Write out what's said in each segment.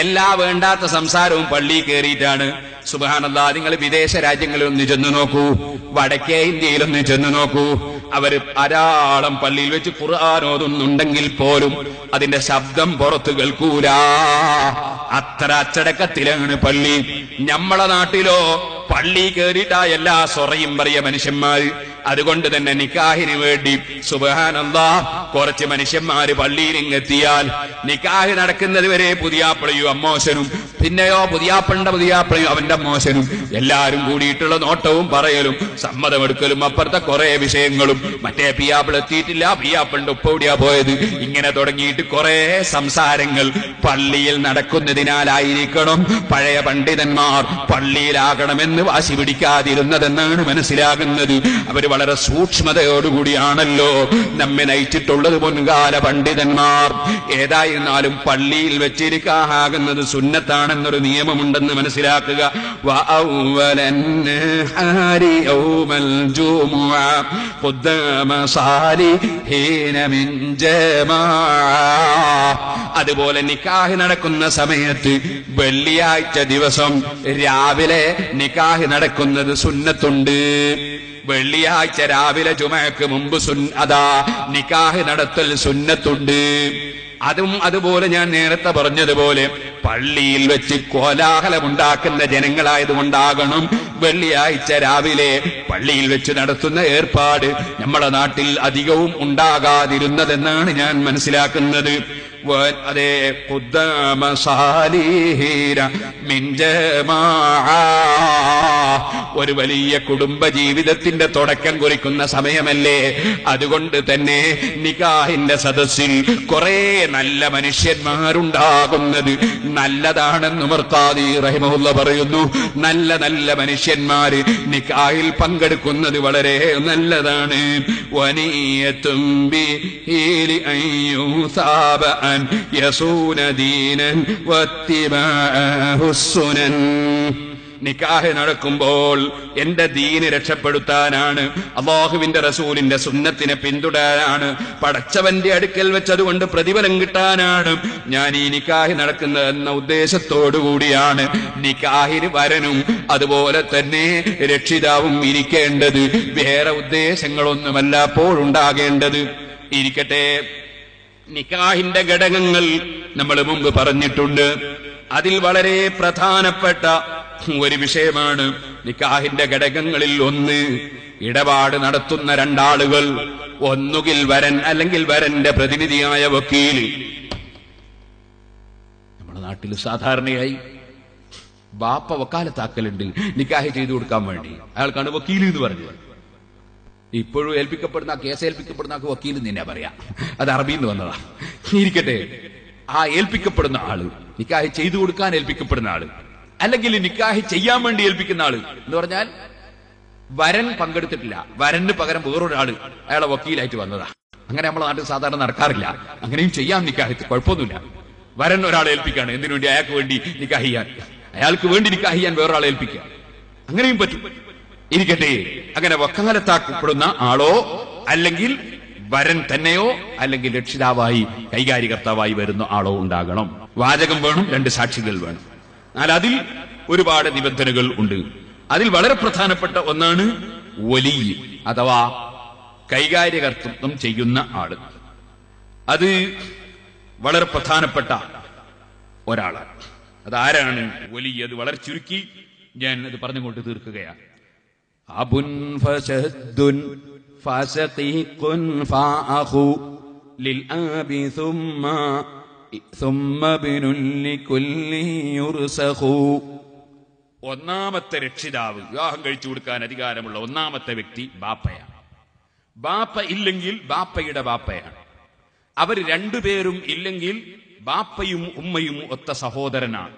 എല്ലാ വേണ്ടാത്ത സംസാരവും പള്ളി കയറിയിട്ടാണ്. സുബ്ഹാനല്ലാഹ്, നിങ്ങൾ വിദേശ രാജ്യങ്ങളിലൊന്ന് ചെന്നു നോക്കൂ, വടക്കേ ഇന്ത്യയിലൊന്ന് ചെന്നു നോക്കൂ. അവര് ധാരാളം പള്ളിയിൽ വെച്ച് ഖുർആൻ ഓതുന്നുണ്ടെങ്കിൽ പോലും അതിന്റെ ശബ്ദം പുറത്തു കേൾക്കൂല. അത്ര അച്ചടക്കത്തിലാണ് പള്ളി. നമ്മളെ നാട്ടിലോ പള്ളി കയറിയിട്ടാ എല്ലാ സൊറയും പറയ മനുഷ്യന്മാര്. അതുകൊണ്ട് തന്നെ നിക്കാഹിന് വേണ്ടി സുബ്ഹാനല്ലാഹ് കുറച്ച് മനുഷ്യന്മാര് പള്ളിയിൽ ഇങ്ങെത്തിയാൽ നിക്കാഹ് നടക്കുന്നത് വരെ പുതിയാപ്പിളയും അമ്മോശനും, പിന്നെയോ പുതിയാപ്പിളയും അവന്റെ അമ്മോശനും എല്ലാരും കൂടിയിട്ടുള്ള നോട്ടവും പറയലും സമ്മതമെടുക്കലും അപ്പുറത്തെ കുറെ വിഷയങ്ങളും. മറ്റേ പിയാപ്പിൾ എത്തിയിട്ടില്ല, പിയാപ്പിളിന്റെ ഉപ്പവിടെയാ പോയത്, ഇങ്ങനെ തുടങ്ങിയിട്ട് കുറെ സംസാരങ്ങൾ പള്ളിയിൽ നടക്കുന്നതിനാലായിരിക്കണം പഴയ പണ്ഡിതന്മാർ പള്ളിയിലാകണമെന്ന് വാശി പിടിക്കാതിരുന്നതെന്നാണ് മനസ്സിലാകുന്നത്. അവര് വളരെ സൂക്ഷ്മതയോടുകൂടിയാണല്ലോ നമ്മെ നയിച്ചിട്ടുള്ളത് മുൻകാല പണ്ഡിതന്മാർ. ഏതായിരുന്നാലും പള്ളിയിൽ വെച്ച് നിക്കാഹാകുന്നത് സുന്നത്താണെന്നൊരു നിയമമുണ്ടെന്ന് മനസ്സിലാക്കുക. അതുപോലെ നിക്കാഹ് നടക്കുന്ന സമയത്ത് വെള്ളിയാഴ്ച ദിവസം രാവിലെ നിക്കാഹ് നടക്കുന്നത് സുന്നത്തുണ്ട്. വെള്ളിയാഴ്ച രാവിലെ ജുമഅക്ക് മുമ്പ് നിക്കാഹ് നടത്തൽ സുന്നത്തുണ്ട്. അതുപോലെ ഞാൻ നേരത്തെ പറഞ്ഞതുപോലെ പള്ളിയിൽ വെച്ച് കോലാഹലമുണ്ടാക്കുന്ന ജനങ്ങളായതുകൊണ്ടാകണം വെള്ളിയാഴ്ച രാവിലെ പള്ളിയിൽ വെച്ച് നടത്തുന്ന ഏർപ്പാട് നമ്മുടെ നാട്ടിൽ അധികവും ഉണ്ടാകാതിരുന്നതെന്നാണ് ഞാൻ മനസ്സിലാക്കുന്നത്. അതേ ഒരു വലിയ കുടുംബ ജീവിതത്തിന്റെ തുടക്കം കുറിക്കുന്ന സമയമല്ലേ. അതുകൊണ്ട് തന്നെ നിക്കാഹിന്റെ സദസ്സിൽ കുറെ നല്ല മനുഷ്യന്മാരുണ്ടാകുന്നത് നല്ലതാണെന്ന് മുർത്താദി റഹിമഹുല്ലാഹ് പറയുന്നു. നല്ല നല്ല മനുഷ്യന്മാര് നിക്കാഹിൽ പങ്കെടുക്കുന്നത് വളരെ നല്ലതാണ്. വനിയത്തും ബിഹിലി അയ്യൂസാബ യസൂന ദീനൻ വത്തിബാഹു സുനൻ. നിക്കാഹ് നടക്കുമ്പോൾ എന്റെ ദീന് രക്ഷപ്പെടുത്താനാണ്, അല്ലാഹുവിന്റെ റസൂലിന്റെ സുന്നത്തിനെ പിന്തുടരാനാണ്, പടച്ചവന്റെ അടുക്കൽ വെച്ചതുകൊണ്ട് പ്രതിഫലം കിട്ടാനാണ് ഞാൻ ഈ നിക്കാഹ് നടക്കുന്നത് എന്ന ഉദ്ദേശത്തോടുകൂടിയാണ് നിക്കാഹിന് വരനും അതുപോലെ തന്നെ രക്ഷിതാവും ഇരിക്കേണ്ടത്. വേറെ ഉദ്ദേശങ്ങളൊന്നുമല്ല അപ്പോഴുണ്ടാകേണ്ടത്. ഇരിക്കട്ടെ, നിക്കാഹിന്റെ ഘടകങ്ങൾ നമ്മൾ മുമ്പ് പറഞ്ഞിട്ടുണ്ട്. അതിൽ വളരെ പ്രധാനപ്പെട്ട ഒരു വിഷയമാണ് നിക്കാഹിന്റെ ഘടകങ്ങളിൽ ഒന്ന്, ഇടപാട് നടത്തുന്ന രണ്ടാളുകൾ, ഒന്നുകിൽ വരൻ അല്ലെങ്കിൽ വരന്റെ പ്രതിനിധിയായ വക്കീൽ. നമ്മുടെ നാട്ടിൽ സാധാരണയായി ബാപ്പ വക്കാലത്താക്കലുണ്ട് നിക്കാഹ് ചെയ്തു കൊടുക്കാൻ വേണ്ടി. അയാൾക്കാണ് വക്കീൽ എന്ന് പറഞ്ഞത്. ഇപ്പോഴും ഏൽപ്പിക്കപ്പെടുന്ന കേസ് ഏൽപ്പിക്കപ്പെടുന്ന ആൾക്ക് വക്കീൽ തന്നെ പറയാം, അത് അറബിയിൽ നിന്ന് വന്നതാ. ഇരിക്കട്ടെ, ആ ഏൽപ്പിക്കപ്പെടുന്ന ആള്, നിക്കാഹ് ചെയ്തു കൊടുക്കാൻ ഏൽപ്പിക്കപ്പെടുന്ന ആള്, അല്ലെങ്കിൽ നിക്കാഹ് ചെയ്യാൻ വേണ്ടി ഏൽപ്പിക്കുന്ന ആള് എന്ന് പറഞ്ഞാൽ വരൻ പങ്കെടുത്തിട്ടില്ല, വരന് പകരം വേറൊരാള് അയാളെ വക്കീലായിട്ട് വന്നതാ. അങ്ങനെ നമ്മളെ നാട്ടിൽ സാധാരണ നടക്കാറില്ല. അങ്ങനെയും ചെയ്യാം നിക്കാഹ്, കുഴപ്പമൊന്നുമില്ല. വരൻ ഒരാളെ ഏൽപ്പിക്കാണ്, എന്തിനു വേണ്ടി? അയാൾക്ക് വേണ്ടി നിക്കാഹ് ചെയ്യാൻ, അയാൾക്ക് വേണ്ടി നിക്കാഹ് ചെയ്യാൻ വേറൊരാളെ ഏൽപ്പിക്കുക, അങ്ങനെയും പറ്റും. ഇരിക്കട്ടെ, അങ്ങനെ വക്കാലത്താക്കപ്പെടുന്ന ആളോ അല്ലെങ്കിൽ വരൻ തന്നെയോ അല്ലെങ്കിൽ രക്ഷിതാവായി കൈകാര്യകർത്താവായി വരുന്ന ആളോ ഉണ്ടാകണം. വാചകം വേണം, രണ്ട് സാക്ഷികൾ വേണം. എന്നാൽ അതിൽ ഒരുപാട് നിബന്ധനകൾ ഉണ്ട്. അതിൽ വളരെ പ്രധാനപ്പെട്ട ഒന്നാണ് വലി അഥവാ കൈകാര്യകർത്തൃത്വം ചെയ്യുന്ന ആള്. അത് വളരെ പ്രധാനപ്പെട്ട ഒരാളാണ്. അതാരാണ് വലി? അത് വളരെ ചുരുക്കി ഞാൻ അത് പറഞ്ഞുകൊണ്ട് തീർക്കുകയാണ്. അബുൻ ഫശദ്ദുൻ ഫസഖീഖുൻ ഫഅഖു ലിൽ ആബി സുമ്മ ബിനുൽ ലികുല്ലി യുർസഖു. ഒന്നാമത്തെ രക്ഷിതാവ്, വിവാഹം കഴിച്ചു കൊടുക്കാൻ അധികാരമുള്ള ഒന്നാമത്തെ വ്യക്തി ബാപ്പയാണ്. ബാപ്പ ഇല്ലെങ്കിൽ ബാപ്പയുടെ ബാപ്പയാണ്. അവർ രണ്ടുപേരും ഇല്ലെങ്കിൽ ബാപ്പയും ഉമ്മയും ഒത്ത സഹോദരനാണ്.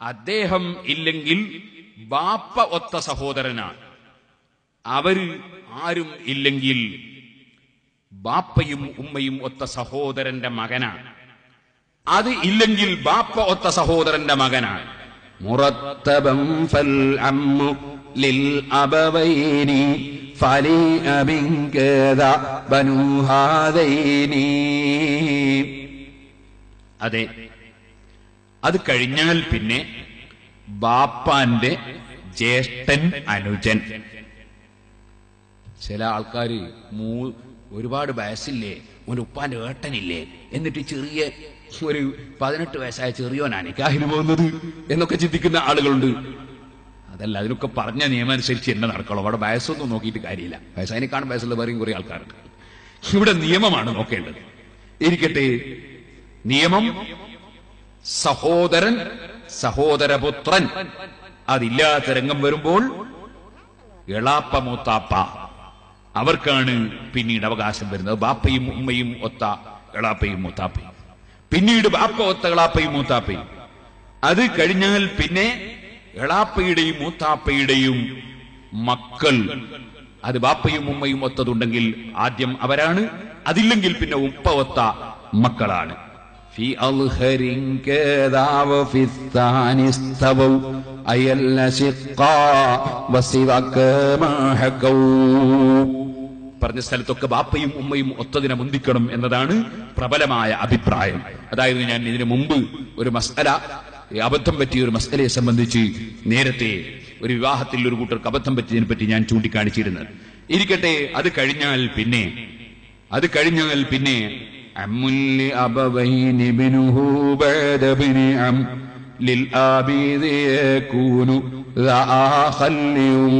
അദ്ദേഹം ഇല്ലെങ്കിൽ ബാപ്പ ഒത്ത സഹോദരനാണ്. അവര് ആരും ഇല്ലെങ്കിൽ ബാപ്പയും ഉമ്മയും ഒത്ത സഹോദരന്റെ മകനാണ്. അത് ഇല്ലെങ്കിൽ ബാപ്പ ഒത്ത സഹോദരന്റെ മകനാണ്. മുറത്തബം ഫൽ അമ്മു ലിൽ അബവൈനി ഫലി അബിൻ കദ ബനു ഹാദൈനി. അതെ, അത് കഴിഞ്ഞാൽ പിന്നെ ബാപ്പാന്റെ ജ്യേഷ്ഠൻ അനുജൻ. ചില ആൾക്കാര് ഒരുപാട് വയസ്സില്ലേ, ഒരു ഉപ്പാന്റെ ഏട്ടനില്ലേ, എന്നിട്ട് ചെറിയ ഒരു 18 വയസ്സായ ചെറിയോനാണ് നിക്കാഹിന് പോകുന്നത് എന്നൊക്കെ ചിന്തിക്കുന്ന ആളുകളുണ്ട്. അതല്ല, അതിനൊക്കെ പറഞ്ഞ നിയമം അനുസരിച്ച് എന്നെ നടക്കണം. അവിടെ വയസ്സൊന്നും നോക്കിയിട്ട് കാര്യമില്ല. വയസ്സതിനെക്കാളും വയസ്സുള്ള വേറെയും കുറെ ആൾക്കാരുണ്ട്. ഇവിടെ നിയമമാണ് നോക്കേണ്ടത്. ഇരിക്കട്ടെ, നിയമം സഹോദരൻ സഹോദരപുത്രൻ അതില്ലാത്ത രംഗം വരുമ്പോൾ എളാപ്പ മൂത്താപ്പ അവർക്കാണ് പിന്നീട് അവകാശം വരുന്നത്. ബാപ്പയും ഉമ്മയും ഒത്ത എളാപ്പയും മൂത്താപ്പയും, പിന്നീട് ബാപ്പ ഒത്ത എളാപ്പയും മൂത്താപ്പയും. അത് കഴിഞ്ഞാൽ പിന്നെ എളാപ്പയുടെയും മൂത്താപ്പയുടെയും മക്കൾ, അത് ബാപ്പയും ഉമ്മയും ഒത്തതുണ്ടെങ്കിൽ ആദ്യം അവരാണ്. അതില്ലെങ്കിൽ പിന്നെ ഉപ്പ ഒത്ത മക്കളാണ്. في أظهر كذا وفي الثاني استووا أي الأشقاء وسواك ما حكوا. പറഞ്ഞ സ്ഥലത്തൊക്കെ ബാപ്പയും ഉമ്മയും ഒത്തതിനെ മുന്തിക്കണം എന്നതാണ് പ്രബലമായ അഭിപ്രായം. അതായത് ഞാൻ ഇതിനു മുമ്പ് ഒരു മസ്അല, അബദ്ധം പറ്റിയ ഒരു മസ്അലയെ സംബന്ധിച്ച് നേരത്തെ ഒരു വിവാഹത്തിൽ ഒരു കൂട്ടർക്ക് അബദ്ധം പറ്റിയതിനെ പറ്റി ഞാൻ ചൂണ്ടിക്കാണിച്ചിരുന്നത്. ഇരിക്കട്ടെ, അത് കഴിഞ്ഞാൽ പിന്നെ അമ്മുൽ അബവൈനി ബിനുഹു ബഅദ ബിനി അം ലിൽ ആബിദി യകൂനു ദാഖല്ലിയും.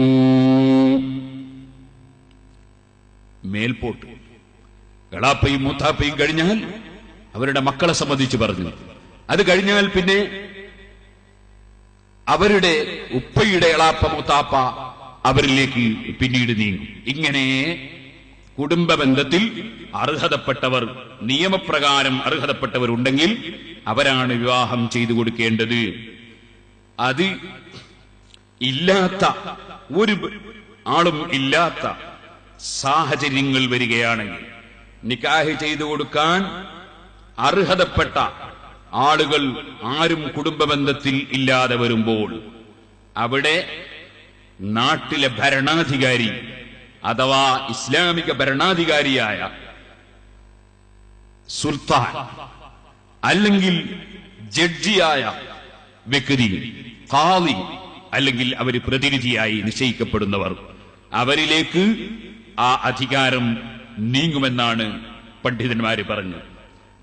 മേൽപോട്ട് എളാപ്പയും മൂത്താപ്പയും കഴിഞ്ഞാൽ അവരുടെ മക്കളെ സംബന്ധിച്ച് പറഞ്ഞു. അത് കഴിഞ്ഞാൽ പിന്നെ അവരുടെ ഉപ്പയുടെ എളാപ്പ മൂത്താപ്പ അവരിലേക്ക് പിന്നീട് നീങ്ങും. ഇങ്ങനെ കുടുംബ ബന്ധത്തിൽ അർഹതപ്പെട്ടവർ, നിയമപ്രകാരം അർഹതപ്പെട്ടവരുണ്ടെങ്കിൽ അവരാണ് വിവാഹം ചെയ്തു കൊടുക്കേണ്ടത്. അത് ഇല്ലാത്ത ഒരു ആളും ഇല്ലാത്ത സാഹചര്യങ്ങൾ വരികയാണെങ്കിൽ, നിക്കാഹ് ചെയ്തു കൊടുക്കാൻ അർഹതപ്പെട്ട ആളുകൾ ആരും കുടുംബബന്ധത്തിൽ ഇല്ലാതെ വരുമ്പോൾ അവിടെ നാട്ടിലെ ഭരണാധികാരി അഥവാ ഇസ്ലാമിക ഭരണാധികാരിയായ സുൽത്താൻ അല്ലെങ്കിൽ ജഡ്ജിയായ വ്യക്തി, ഖാദി അല്ലെങ്കിൽ അവര് പ്രതിനിധിയായി നിശ്ചയിക്കപ്പെടുന്നവർ, അവരിലേക്ക് ആ അധികാരം നീങ്ങുമെന്നാണ് പണ്ഡിതന്മാര് പറഞ്ഞത്.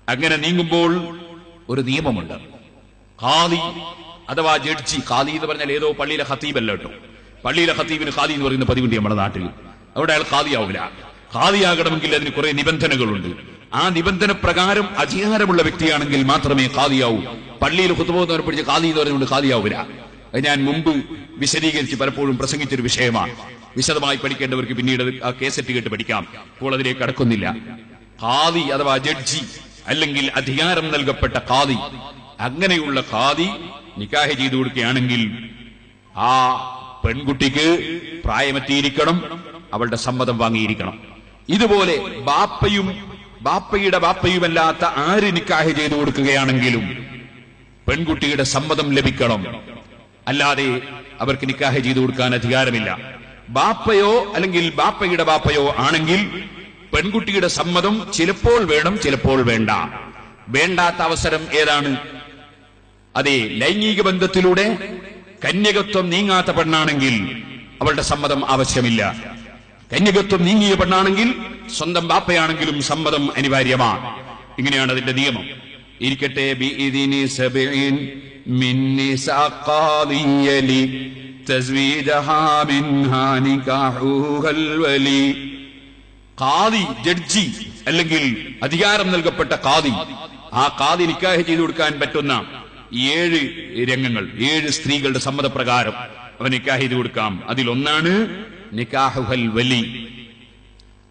അങ്ങനെ നീങ്ങുമ്പോൾ ഒരു നിയമമുണ്ട്. ഖാദി അഥവാ ജഡ്ജി, ഖാദി എന്ന് പറഞ്ഞാൽ ഏതോ പള്ളിയിലെ ഖത്തീബല്ല കേട്ടോ. പള്ളിയിലെ ഖത്തീബിന് ഖാദി എന്ന് പറയുന്ന പതിവുണ്ട് നമ്മുടെ നാട്ടിൽ. അവിടെ അയാൾ ഖാദിയാവില്ല. ഖാദിയാകണമെങ്കിൽ അതിന് കുറെ നിബന്ധനകളുണ്ട്. ആ നിബന്ധന പ്രകാരം അധികാരമുള്ള വ്യക്തിയാണെങ്കിൽ മാത്രമേ ഖാദിയാവൂ. പള്ളിയിൽ ഖുതുബ പിടിച്ച് ഖാദി എന്ന് പറഞ്ഞുകൊണ്ട് ഖാദിയാവില്ല. ഞാൻ മുമ്പ് വിശദീകരിച്ച് പലപ്പോഴും പ്രസംഗിച്ചൊരു വിഷയമാണ്. വിശദമായി പഠിക്കേണ്ടവർക്ക് പിന്നീട് ആ കേസറ്റ് കേട്ട് പഠിക്കാം. ഇപ്പോൾ അതിലേക്ക് കടക്കുന്നില്ല. ഖാദി അഥവാ ജഡ്ജി അല്ലെങ്കിൽ അധികാരം നൽകപ്പെട്ട ഖാദി, അങ്ങനെയുള്ള ഖാദി നിക്കാഹ് ചെയ്തു കൊടുക്കുകയാണെങ്കിൽ ആ പെൺകുട്ടിക്ക് പ്രായമെത്തിയിരിക്കണം, അവളുടെ സമ്മതം വാങ്ങിയിരിക്കണം. ഇതുപോലെ ബാപ്പയുടെ ബാപ്പയുമല്ലാത്ത ആര് നിക്കാഹ് ചെയ്തു കൊടുക്കുകയാണെങ്കിലും പെൺകുട്ടിയുടെ സമ്മതം ലഭിക്കണം. അല്ലാതെ അവർക്ക് നിക്കാഹ് ചെയ്തു കൊടുക്കാൻ അധികാരമില്ല. ബാപ്പയോ അല്ലെങ്കിൽ ബാപ്പയുടെ ബാപ്പയോ ആണെങ്കിൽ പെൺകുട്ടിയുടെ സമ്മതം ചിലപ്പോൾ വേണം, ചിലപ്പോൾ വേണ്ട. വേണ്ടാത്ത അവസരം ഏതാണ്? അതെ, ലൈംഗിക ബന്ധത്തിലൂടെ കന്യകത്വം നീങ്ങാത്ത പെണ്ണാണെങ്കിൽ അവളുടെ സമ്മതം ആവശ്യമില്ല. കന്യകത്വം നീങ്ങിയ പെണ്ണാണെങ്കിൽ സ്വന്തം ബാപ്പയാണെങ്കിലും സമ്മതം അനിവാര്യമാണ്. ഇങ്ങനെയാണ് അതിന്റെ നിയമം. ഇരിക്കട്ടെ, ബിഇദ്നി സബഈൻ മിൻ നിസാഖാദിയലി തസ്വീദഹാ മിൻഹാ നികാഹുൽ വലി. ഖാദി, ജഡ്ജി അല്ലെങ്കിൽ അധികാരം നൽകപ്പെട്ട ഖാദി, ആ ഖാദി നിക്കാഹ് ചെയ്തു കൊടുക്കാൻ പറ്റുന്ന 7 രംഗങ്ങൾ, 7 സ്ത്രീകളുടെ സമ്മതപ്രകാരം അവൻ നിക്കാഹ് ചെയ്തു കൊടുക്കാം. അതിലൊന്നാണ് നികാഹുൽ വലി.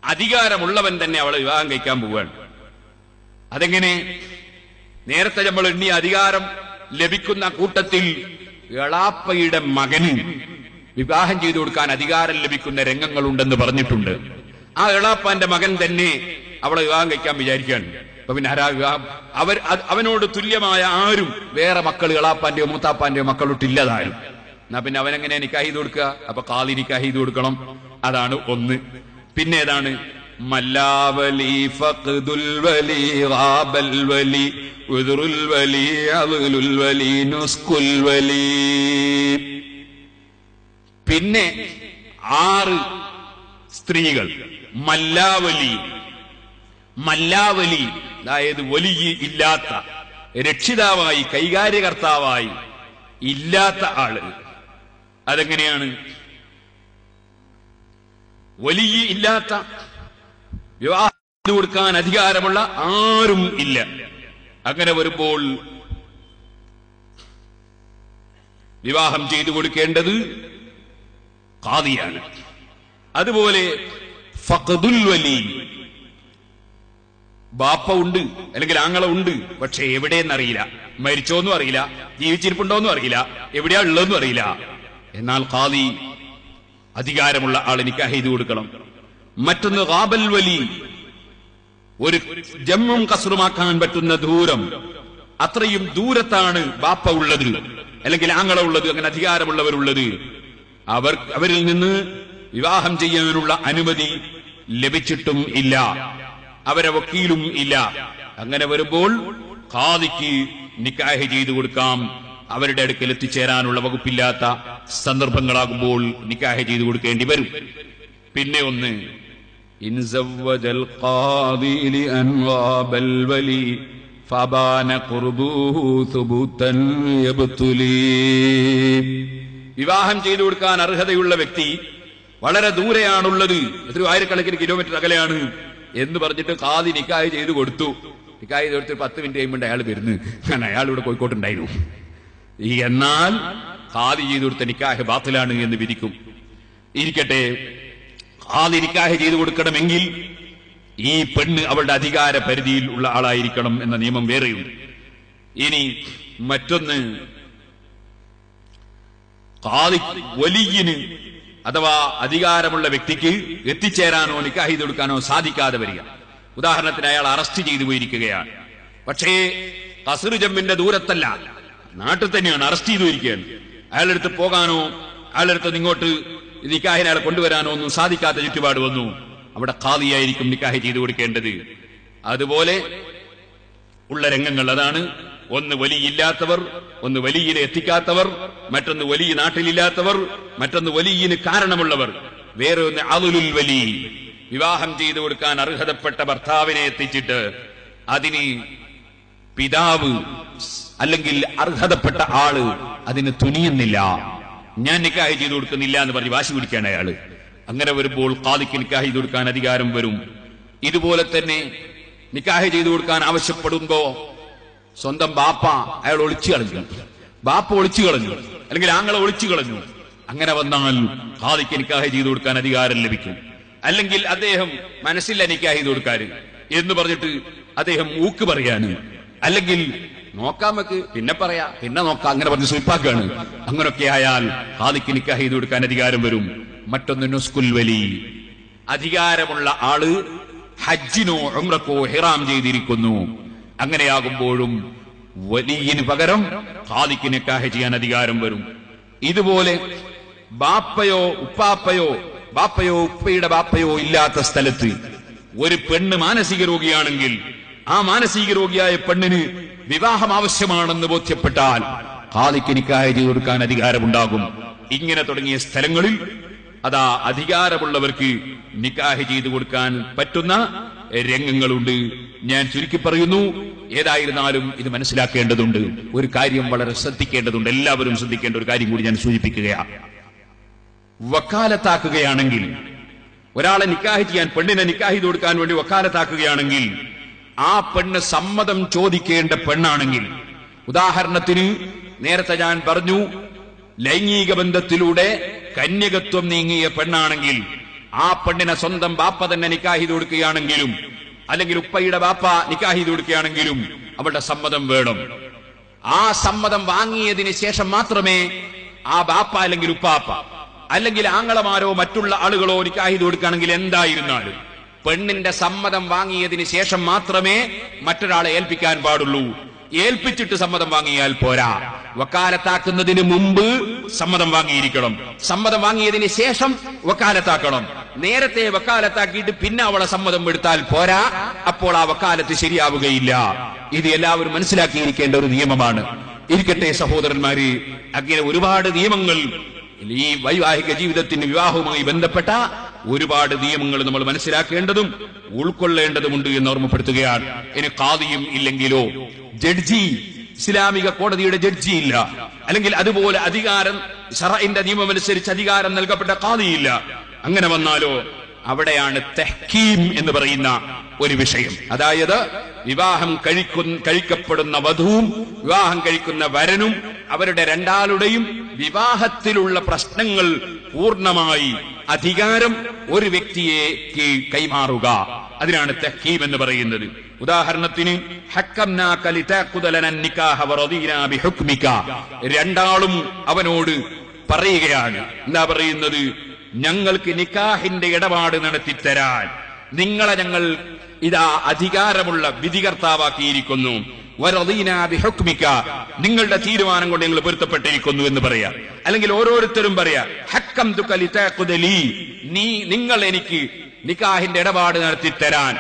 അധികാരമുള്ളവൻ തന്നെ അവളെ വിവാഹം കഴിക്കാൻ പോവുകയാണ്. അതെങ്ങനെ? നേരത്തെ നമ്മൾ എണ്ണി അധികാരം ലഭിക്കുന്ന കൂട്ടത്തിൽ എളാപ്പയുടെ മകന് വിവാഹം ചെയ്തു കൊടുക്കാൻ അധികാരം ലഭിക്കുന്ന രംഗങ്ങളുണ്ടെന്ന് പറഞ്ഞിട്ടുണ്ട്. ആ എളാപ്പാന്റെ മകൻ തന്നെ അവളെ വിവാഹം കഴിക്കാൻ വിചാരിക്കുകയാണ്. അപ്പൊ പിന്നെ വിവാഹം അവനോട് തുല്യമായ ആരും വേറെ മക്കൾ എളാപ്പാന്റെയോ മൂത്താപ്പാന്റെയോ മക്കളൊട്ടില്ലതാരും. എന്നാ പിന്നെ അവനെങ്ങനെ നിക്കാഹ് ചെയ്ത് കൊടുക്കുക? അപ്പൊ ഖാദി നിക്കാഹ് ചെയ്ത് കൊടുക്കണം. അതാണ് ഒന്ന്. പിന്നെ ഏതാണ്? മല്ലാവലി ഫഖ്ദുൽ വലി ഗാബൽ വലി ഉദ്റുൽ വലി അദ്ലുൽ വലി നുസ്കുൽ വലി. പിന്നെ 6 സ്ത്രീകൾ. മല്ലാവലി, മല്ലാവലി അതായത് വലിയ ഇല്ലാത്ത, രക്ഷിതാവായി കൈകാര്യകർത്താവായി ഇല്ലാത്ത ആള്. അതെങ്ങനെയാണ്? വലിയ ഇല്ലാത്ത, വിവാഹം ചെയ്തു കൊടുക്കാൻ അധികാരമുള്ള ആരും ഇല്ല. അങ്ങനെ വരുമ്പോൾ വിവാഹം ചെയ്തു കൊടുക്കേണ്ടത് ഖാദിയാണ്. അതുപോലെ ഫഖ്ദുൽ വലി, ബാപ്പ ഉണ്ട് അല്ലെങ്കിൽ ആങ്ങള ഉണ്ട്, പക്ഷെ എവിടെയെന്നറിയില്ല, മരിച്ചോന്നും അറിയില്ല, ജീവിച്ചിരിപ്പുണ്ടോന്നും അറിയില്ല, എവിടെയാ ഉള്ളതെന്നും അറിയില്ല. എന്നാൽ ഖാദി അധികാരമുള്ള ആൾ നിക്കാഹ് ചെയ്തു കൊടുക്കണം. മറ്റൊന്ന് ഗാബൽ വലി, ഒരു ജമ്മും കസ്റുമാക്കാൻ പറ്റുന്ന ദൂരം, അത്രയും ദൂരത്താണ് ബാപ്പ ഉള്ളത് അല്ലെങ്കിൽ ആങ്ങള ഉള്ളത്, അങ്ങനെ അധികാരമുള്ളവരുള്ളത്. അവരിൽ നിന്ന് വിവാഹം ചെയ്യാനുള്ള അനുമതി ലഭിച്ചിട്ടും ഇല്ല, അവരെ വക്കീലും ഇല്ല. അങ്ങനെ വരുമ്പോൾ ഖാദിക്ക് നിക്കാഹ് ചെയ്തു കൊടുക്കാം. അവരുടെ അടുക്കൽ എത്തിച്ചേരാനുള്ള വകുപ്പില്ലാത്ത സന്ദർഭങ്ങളാകുമ്പോൾ നിക്കാഹ് ചെയ്തു കൊടുക്കേണ്ടി വരും. പിന്നെ ഒന്ന് ഇൻ സവ്വജൽ ഖാദി ലിഅൻ ഗാബൽ വലി ഫബാന ഖുർബുഹു സുബൂതൻ യബ്തുലി. വിവാഹം ചെയ്തു കൊടുക്കാൻ അർഹതയുള്ള വ്യക്തി വളരെ ദൂരെയാണുള്ളത്, എത്രയോ ആയിരക്കണക്കിന് കിലോമീറ്റർ അകലെയാണ് എന്ന് പറഞ്ഞിട്ട് ഖാദി നിക്കാഹ് ചെയ്തു കൊടുത്തു. നിക്കാഹ് ചെയ്ത് കൊടുത്ത് 10 മിനിറ്റ് കഴിയുമ്പോൾ അയാൾ വരുന്നു, കാരണം അയാൾ ഇവിടെ കോഴിക്കോട്ടുണ്ടായിരുന്നു. എന്നാൽ ഖാദി ചെയ്തു കൊടുത്ത നിക്കാഹ് ബാത്തിലാണ് എന്ന് വിധിക്കും. ഇരിക്കട്ടെ, ഖാദി നിക്കാഹ് ചെയ്തു കൊടുക്കണമെങ്കിൽ ഈ പെണ്ണ് അവളുടെ അധികാര പരിധിയിൽ ഉള്ള ആളായിരിക്കണം എന്ന നിയമം വേറെയുണ്ട്. ഇനി മറ്റൊന്ന്, ഖാദി വലിയിന് അഥവാ അധികാരമുള്ള വ്യക്തിക്ക് എത്തിച്ചേരാനോ നിക്കാഹ് ചെയ്തു കൊടുക്കാനോ സാധിക്കാതെ വരിക. ഉദാഹരണത്തിന് അയാൾ അറസ്റ്റ് ചെയ്തു പോയിരിക്കുകയാണ്, പക്ഷേ ഖസ്ർ ജമ്മിന്റെ ദൂരത്തല്ല, നാട്ടിൽ തന്നെയാണ്, അറസ്റ്റ് ചെയ്തു പോയിരിക്കുകയാണ്. അയാളെടുത്ത് പോകാനോ അയാളെടുത്ത് ഇങ്ങോട്ട് നിക്കാഹിനെ അയാളെ കൊണ്ടുവരാനോ ഒന്നും സാധിക്കാത്ത ചുറ്റുപാട് വന്നു. അവിടെ ഖാദിയായിരിക്കും നിക്കാഹ് ചെയ്തു കൊടുക്കേണ്ടത്. അതുപോലെ ഉള്ള രംഗങ്ങൾ അതാണ്. ഒന്ന് വലിയില്ലാത്തവർ, ഒന്ന് വലിയിനെ എത്തിക്കാത്തവർ, മറ്റൊന്ന് വലിയ നാട്ടിലില്ലാത്തവർ, മറ്റൊന്ന് വലിയിന് കാരണമുള്ളവർ, വേറെ ഒന്ന് അദ്ലുൽ വലി, വിവാഹം ചെയ്തു കൊടുക്കാൻ അർഹതപ്പെട്ട ഭർത്താവിനെ എത്തിച്ചിട്ട് അതിന് പിതാവ് അല്ലെങ്കിൽ അർഹതപ്പെട്ട ആള് അതിന് തുനിയുന്നില്ല, ഞാൻ നിക്കാഹ് ചെയ്തു കൊടുക്കുന്നില്ല എന്ന് പറഞ്ഞ് വാശി പിടിക്കാണ് അയാള്. അങ്ങനെ വരുമ്പോൾ ഖാദിക്ക് നിക്കാഹ് ചെയ്തു കൊടുക്കാൻ അധികാരം വരും. ഇതുപോലെ തന്നെ നിക്കാഹ് ചെയ്തു കൊടുക്കാൻ ആവശ്യപ്പെടുമ്പോ സ്വന്തം ബാപ്പ അയാൾ ഒളിച്ചു കളഞ്ഞു, ബാപ്പ ഒളിച്ചു കളഞ്ഞു അല്ലെങ്കിൽ ആങ്ങളെ ഒളിച്ചു കളഞ്ഞു. അങ്ങനെ വന്നാൽ ഖാദിക്ക് നിക്കാഹ് ചെയ്തു കൊടുക്കാൻ അധികാരം ലഭിക്കും. അല്ലെങ്കിൽ അദ്ദേഹം മനസ്സില്ല നിക്കാഹ് ചെയ്തു കൊടുക്കാൻ എന്ന് പറഞ്ഞിട്ട് അദ്ദേഹം ഊക്ക് പറയാണ്, അല്ലെങ്കിൽ നോക്കാം നമുക്ക് പിന്നെ പറയാ പിന്നെ നോക്കാം അങ്ങനെ പറഞ്ഞ് സ്വീപ്പാക്കാണ്. അങ്ങനൊക്കെ ആയാൽ ഖാദിക്ക് നിക്കാഹ് ചെയ്തു കൊടുക്കാൻ അധികാരം വരും. മറ്റൊന്ന് നുസ്കുൽ വലി, അധികാരമുള്ള ആള് ഹജ്ജിനോ ഉംറക്കോ ഹിറാം ചെയ്തിരിക്കുന്നു. അങ്ങനെയാകുമ്പോഴും വലിയിന് പകരം ഖാദിക്ക് നിക്കാഹ് ചെയ്യാൻ അധികാരം വരും. ഇതുപോലെ ബാപ്പയോ ഉപ്പാപ്പയോ ബാപ്പയോ ഉപ്പയുടെ ബാപ്പയോ ഇല്ലാത്ത സ്ഥലത്ത് ഒരു പെണ്ണ് മാനസിക രോഗിയാണെങ്കിൽ ആ മാനസിക രോഗിയായ പെണ്ണിന് വിവാഹം ആവശ്യമാണെന്ന് ബോധ്യപ്പെട്ടാൽ ഖാദിക്ക് നിക്കാഹ് ചെയ്തു കൊടുക്കാൻ അധികാരമുണ്ടാകും. ഇങ്ങനെ തുടങ്ങിയ സ്ഥലങ്ങളിൽ അതാ അധികാരമുള്ളവർക്ക് നിക്കാഹ് ചെയ്തു കൊടുക്കാൻ പറ്റുന്ന രംഗങ്ങളുണ്ട്. ഞാൻ ചുരുക്കി പറയുന്നു. ഏതായിരുന്നാലും ഇത് മനസ്സിലാക്കേണ്ടതുണ്ട്. ഒരു കാര്യം വളരെ ശ്രദ്ധിക്കേണ്ടതുണ്ട്, എല്ലാവരും ശ്രദ്ധിക്കേണ്ട ഒരു കാര്യം കൂടി ഞാൻ സൂചിപ്പിക്കുകയാണ്. വക്കാലത്താക്കുകയാണെങ്കിൽ, ഒരാളെ നിക്കാഹ് ചെയ്യാൻ, പെണ്ണിനെ നിക്കാഹ് ചെയ്തു കൊടുക്കാൻ വേണ്ടി വക്കാലത്താക്കുകയാണെങ്കിൽ ആ പെണ്ണ് സമ്മതം ചോദിക്കേണ്ട പെണ്ണാണെങ്കിൽ, ഉദാഹരണത്തിന് നേരത്തെ ഞാൻ പറഞ്ഞു ലൈംഗിക ബന്ധത്തിലൂടെ കന്യകത്വം നീങ്ങിയ പെണ്ണാണെങ്കിൽ ആ പെണ്ണിനെ സ്വന്തം ബാപ്പ തന്നെ നിക്കാഹ് ചെയ്തു കൊടുക്കുകയാണെങ്കിലും അല്ലെങ്കിൽ ഉപ്പയുടെ ബാപ്പ നിക്കാഹ് ചെയ്തു കൊടുക്കുകയാണെങ്കിലും അവളുടെ സമ്മതം വേണം. ആ സമ്മതം വാങ്ങിയതിന് ശേഷം മാത്രമേ ആ ബാപ്പ അല്ലെങ്കിൽ ഉപ്പാപ്പ അല്ലെങ്കിൽ ആങ്ങളമാരോ മറ്റുള്ള ആളുകളോ നിക്കാഹ് ചെയ്തു കൊടുക്കുകയാണെങ്കിൽ എന്തായിരുന്നാലും പെണ്ണിന്റെ സമ്മതം വാങ്ങിയതിന് ശേഷം മാത്രമേ മറ്റൊരാളെ ഏൽപ്പിക്കാൻ പാടുള്ളൂ. ഏൽപ്പിച്ചിട്ട് സമ്മതം വാങ്ങിയാൽ പോരാ. വക്കാലത്താക്കുന്നതിന് മുമ്പ് സമ്മതം വാങ്ങിയിരിക്കണം. സമ്മതം വാങ്ങിയതിന് ശേഷം വക്കാലത്താക്കണം. നേരത്തെ വക്കാലത്താക്കിയിട്ട് പിന്നെ അവളെ സമ്മതം എടുത്താൽ പോരാ, അപ്പോൾ ആ വക്കാലത്ത് ശരിയാവുകയില്ല. ഇത് എല്ലാവരും മനസ്സിലാക്കിയിരിക്കേണ്ട ഒരു നിയമമാണ്. ഇരിക്കട്ടെ സഹോദരന്മാര്, അങ്ങനെ ഒരുപാട് നിയമങ്ങൾ ഈ വൈവാഹിക ജീവിതത്തിന് വിവാഹവുമായി ബന്ധപ്പെട്ട ഒരുപാട് നിയമങ്ങൾ നമ്മൾ മനസ്സിലാക്കേണ്ടതും ഉൾക്കൊള്ളേണ്ടതുമുണ്ട് എന്ന് ഓർമ്മപ്പെടുത്തുകയാണ്. ഇനി ഖാദിയും ഇല്ലെങ്കിലോ, ജഡ്ജി, ഇസ്ലാമിക കോടതിയുടെ ജഡ്ജി ഇല്ല, അല്ലെങ്കിൽ അതുപോലെ അധികാരം ശറഇന്റെ നിയമമനുസരിച്ച് അധികാരം നൽകപ്പെട്ട ഖാദിയില്ല, അങ്ങനെ വന്നാലോ അവിടെയാണ് തഹ്കീം എന്ന് പറയുന്ന ഒരു വിഷയം. അതായത് വിവാഹം കഴിക്കപ്പെടുന്ന വധുവും വിവാഹം കഴിക്കുന്ന വരനും അവരുടെ രണ്ടാളുടെയും വിവാഹത്തിലുള്ള പ്രശ്നങ്ങൾ പൂർണ്ണമായി അധികാരം ഒരു വ്യക്തിയെ കൈമാറുക, അതിനാണ് തഹ്കീം എന്ന് പറയുന്നത്. ഉദാഹരണത്തിന് രണ്ടാളും അവനോട് പറയുകയാണ്, എന്താ പറയുന്നത്, ഞങ്ങൾക്ക് നിക്കാഹിന്റെ ഇടപാട് നടത്തിത്തരാൻ നിങ്ങളെ ഞങ്ങൾ ഇതാ അധികാരമുള്ള വിധികർത്താവാക്കിയിരിക്കുന്നു, വറദീനാ ബിഹുക്മിക, നിങ്ങളുടെ തീരുമാനം കൊണ്ട് ഞങ്ങൾ പൊരുത്തപ്പെട്ടിരിക്കുന്നു എന്ന് പറയാ. അല്ലെങ്കിൽ ഓരോരുത്തരും പറയാ ഹക്കംതുക ലിതഖുദലി, നിങ്ങൾ എനിക്ക് നിക്കാഹിന്റെ ഇടപാട് നടത്തിത്തരാൻ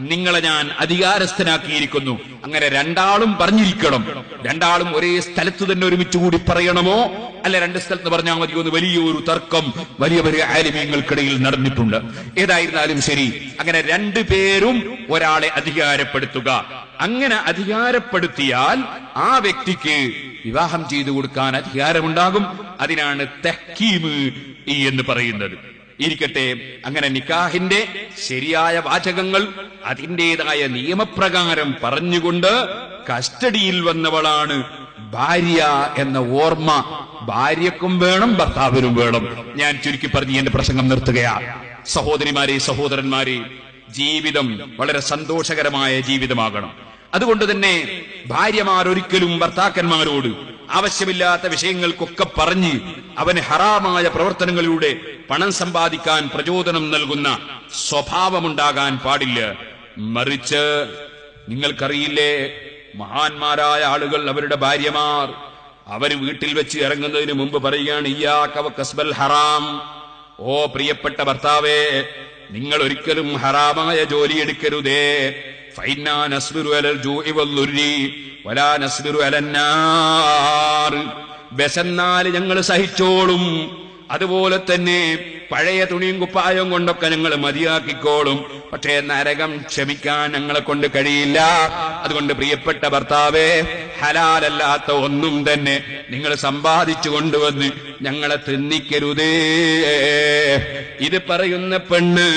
നിങ്ങളെ ഞാൻ അധികാരസ്ഥനാക്കിയിരിക്കുന്നു. അങ്ങനെ രണ്ടാളും പറഞ്ഞിരിക്കണം. രണ്ടാളും ഒരേ സ്ഥലത്ത് തന്നെ ഒരുമിച്ച് കൂടി പറയണമോ അല്ല രണ്ട് സ്ഥലത്ത് പറഞ്ഞാൽ മതിയോ എന്ന് വലിയൊരു തർക്കം വലിയ വലിയ ആലിമീങ്ങൾക്കിടയിൽ നടന്നിട്ടുണ്ട്. ഏതായിരുന്നാലും ശരി, അങ്ങനെ രണ്ടുപേരും ഒരാളെ അധികാരപ്പെടുത്തുക. അങ്ങനെ അധികാരപ്പെടുത്തിയാൽ ആ വ്യക്തിക്ക് വിവാഹം ചെയ്തു കൊടുക്കാൻ അധികാരമുണ്ടാകും. അതിനാണ് തഹ്കീം എന്ന് പറയുന്നത്. ഇരിക്കട്ടെ, അങ്ങനെ നിക്കാഹിന്റെ ശരിയായ വാചകങ്ങൾ അതിൻ്റെതായ നിയമപ്രകാരം പറഞ്ഞുകൊണ്ട് കസ്റ്റഡിയിൽ വന്നവളാണ് ഭാര്യ എന്ന ഓർമ്മ ഭാര്യക്കും വേണം, ഭർത്താവിനും വേണം. ഞാൻ ചുരുക്കി പറഞ്ഞ് എന്റെ പ്രസംഗം നിർത്തുകയാണ്. സഹോദരിമാരെ, സഹോദരന്മാരെ, ജീവിതം വളരെ സന്തോഷകരമായ ജീവിതമാകണം. അതുകൊണ്ട് തന്നെ ഭാര്യമാരൊരിക്കലും ഭർത്താക്കന്മാരോട് ആവശ്യമില്ലാത്ത വിഷയങ്ങൾക്കൊക്കെ പറഞ്ഞ് അവന് ഹറാമായ പ്രവർത്തനങ്ങളിലൂടെ പണം സമ്പാദിക്കാൻ പ്രചോദനം നൽകുന്ന സ്വഭാവമുണ്ടാകാൻ പാടില്ല. മറിച്ച് നിങ്ങൾക്കറിയില്ലേ, മഹാന്മാരായ ആളുകൾ അവരുടെ ഭാര്യമാർ അവർ വീട്ടിൽ വെച്ച് ഇറങ്ങുന്നതിന് മുമ്പ് പറയുകയാണ്, ഇയ്യാക വകസ്ബൽ ഹറാം, ഓ പ്രിയപ്പെട്ട ഭർത്താവേ, നിങ്ങൾ ഒരിക്കലും ഹറാമായ ജോലി എടുക്കരുതേ. ഫൈനാ നസ്ബിറു അലൽ ജൂഇ വൽദുരി വലാ നസ്ബിറു അലന്നാർ, ബെസന്നാൽ ഞങ്ങൾ സഹിച്ചോളും, അതുപോലെ തന്നെ പഴയ തുണിയും കുപ്പായവും കൊണ്ടൊക്കെ ഞങ്ങൾ മതിയാക്കിക്കോളും, പക്ഷേ നരകം ക്ഷമിക്കാൻ ഞങ്ങളെ കൊണ്ട് കഴിയില്ല. അതുകൊണ്ട് പ്രിയപ്പെട്ട ഭർത്താവേ, ഹലാലല്ലാത്ത ഒന്നും തന്നെ നിങ്ങൾ സമ്പാദിച്ചു കൊണ്ടുവന്ന് ഞങ്ങളെ തിന്നിക്കരുതേ. ഇത് പറയുന്ന പെണ്ണ്